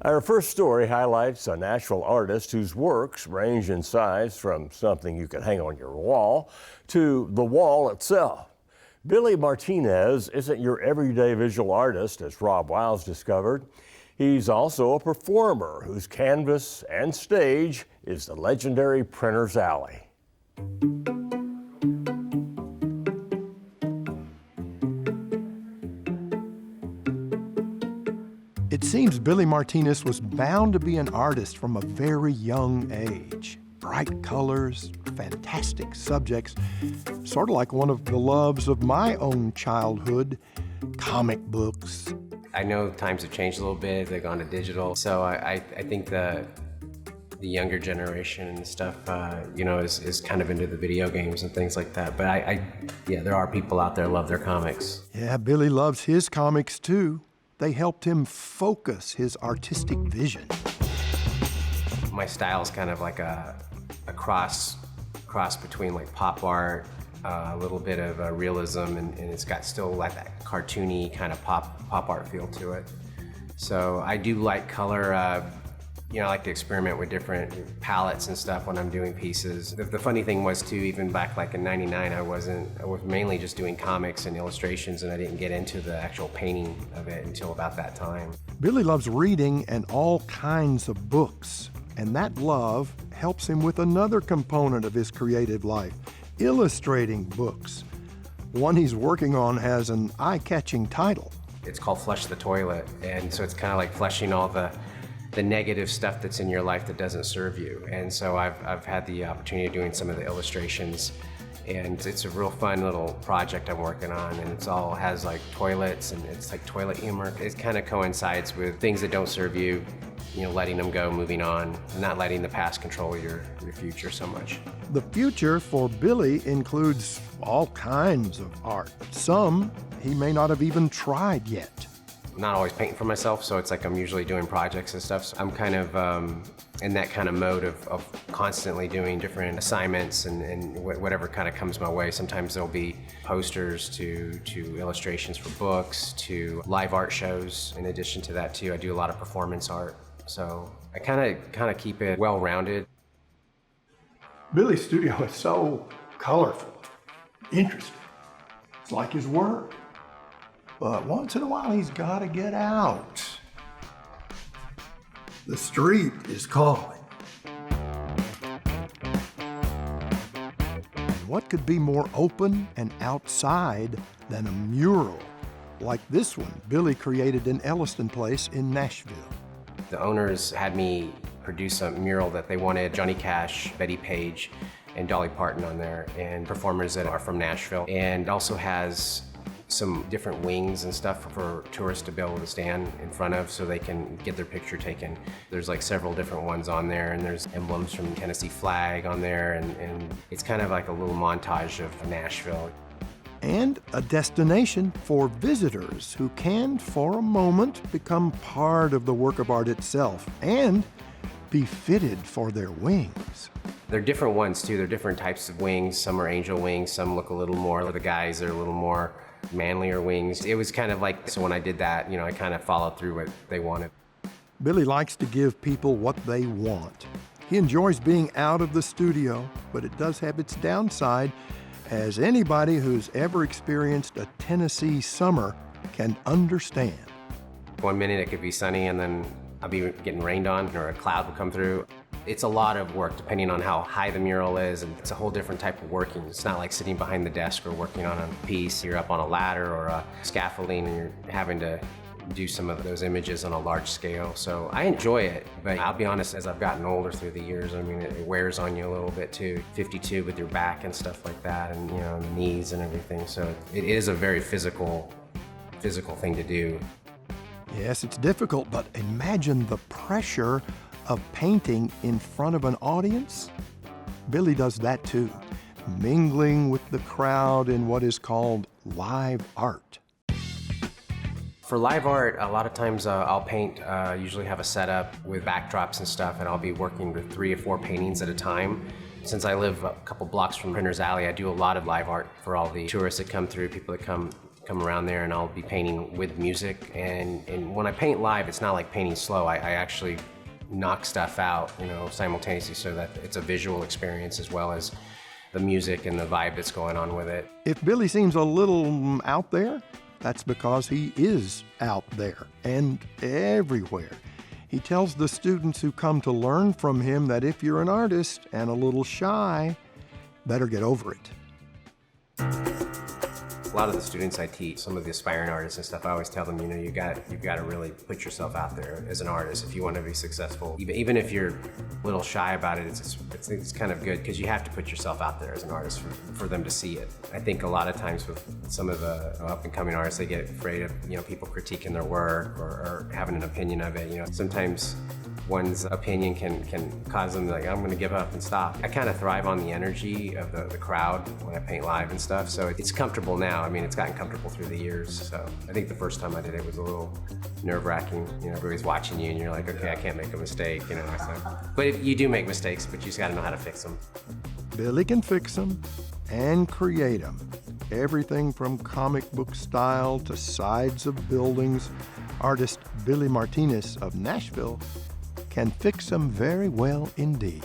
Our first story highlights a Nashville artist whose works range in size from something you can hang on your wall to the wall itself. Billy Martinez isn't your everyday visual artist, as Rob Wiles discovered. He's also a performer whose canvas and stage is the legendary Printer's Alley. It seems Billy Martinez was bound to be an artist from a very young age. Bright colors, fantastic subjects, sort of like one of the loves of my own childhood, comic books. I know times have changed a little bit, they've gone to digital, so I think the younger generation and stuff, is kind of into the video games and things like that. But yeah, there are people out there who love their comics. Yeah, Billy loves his comics too. They helped him focus his artistic vision. My style is kind of like a cross between like pop art, a little bit of realism, and it's got still like that cartoony kind of pop art feel to it. So I do like color. I like to experiment with different palettes and stuff when I'm doing pieces. The funny thing was too, even back like in '99, I was mainly just doing comics and illustrations, and I didn't get into the actual painting of it until about that time. Billy loves reading and all kinds of books, and that love helps him with another component of his creative life, illustrating books. One he's working on has an eye-catching title. It's called Flush the Toilet, and so it's kind of like flushing all the negative stuff that's in your life that doesn't serve you. And so I've had the opportunity of doing some of the illustrations, and it's a real fun little project I'm working on, and it's all has like toilets, and it's like toilet humor. It kind of coincides with things that don't serve you, letting them go, moving on, and not letting the past control your future so much. The future for Billy includes all kinds of art. Some he may not have even tried yet. I'm not always painting for myself, so it's like I'm usually doing projects and stuff. So I'm kind of in that kind of mode of constantly doing different assignments and whatever kind of comes my way. Sometimes there'll be posters to illustrations for books, to live art shows. In addition to that too, I do a lot of performance art. So I kind of keep it well-rounded. Billy's studio is so colorful, interesting. It's like his work. But once in a while, he's got to get out. The street is calling. What could be more open and outside than a mural like this one Billy created in Elliston Place in Nashville? The owners had me produce a mural that they wanted Johnny Cash, Betty Page, and Dolly Parton on there, and performers that are from Nashville, and also has some different wings and stuff for tourists to be able to stand in front of so they can get their picture taken. There's like several different ones on there, and there's emblems from the Tennessee flag on there, and it's kind of like a little montage of Nashville. And a destination for visitors who can, for a moment, become part of the work of art itself and be fitted for their wings. They're different ones too. They're different types of wings. Some are angel wings, some look a little more, the guys are a little more manlier wings. It was kind of like, so when I did that, I kind of followed through what they wanted. Billy likes to give people what they want. He enjoys being out of the studio, but it does have its downside, as anybody who's ever experienced a Tennessee summer can understand. One minute it could be sunny and then I'll be getting rained on, or a cloud will come through. It's a lot of work depending on how high the mural is, and it's a whole different type of working. It's not like sitting behind the desk or working on a piece. You're up on a ladder or a scaffolding and you're having to do some of those images on a large scale. So I enjoy it, but I'll be honest, as I've gotten older through the years, it wears on you a little bit too. 52 with your back and stuff like that, and the knees and everything. So it is a very physical thing to do. Yes, it's difficult, but imagine the pressure of painting in front of an audience. Billy does that too, mingling with the crowd in what is called live art. For live art, a lot of times I'll paint, usually have a setup with backdrops and stuff, and I'll be working with 3 or 4 paintings at a time. Since I live a couple blocks from Printer's Alley, I do a lot of live art for all the tourists that come through, people that come come around there and I'll be painting with music. And when I paint live, it's not like painting slow. I actually knock stuff out, simultaneously so that it's a visual experience as well as the music and the vibe that's going on with it. If Billy seems a little out there, that's because he is out there and everywhere. He tells the students who come to learn from him that if you're an artist and a little shy, better get over it. A lot of the students I teach, some of the aspiring artists and stuff, I always tell them, you've got to really put yourself out there as an artist if you want to be successful. Even if you're a little shy about it, it's kind of good because you have to put yourself out there as an artist for them to see it. I think a lot of times with some of the up-and-coming artists, they get afraid of people critiquing their work or having an opinion of it. Sometimes one's opinion can cause them like, I'm going to give up and stop. I kind of thrive on the energy of the crowd when I paint live and stuff, so it's comfortable now. It's gotten comfortable through the years, so I think the first time I did it was a little nerve-wracking. Everybody's watching you and you're like, okay, I can't make a mistake, But you do make mistakes, but you just got to know how to fix them. Billy can fix them and create them. Everything from comic book style to sides of buildings. Artist Billy Martinez of Nashville can fix them very well indeed.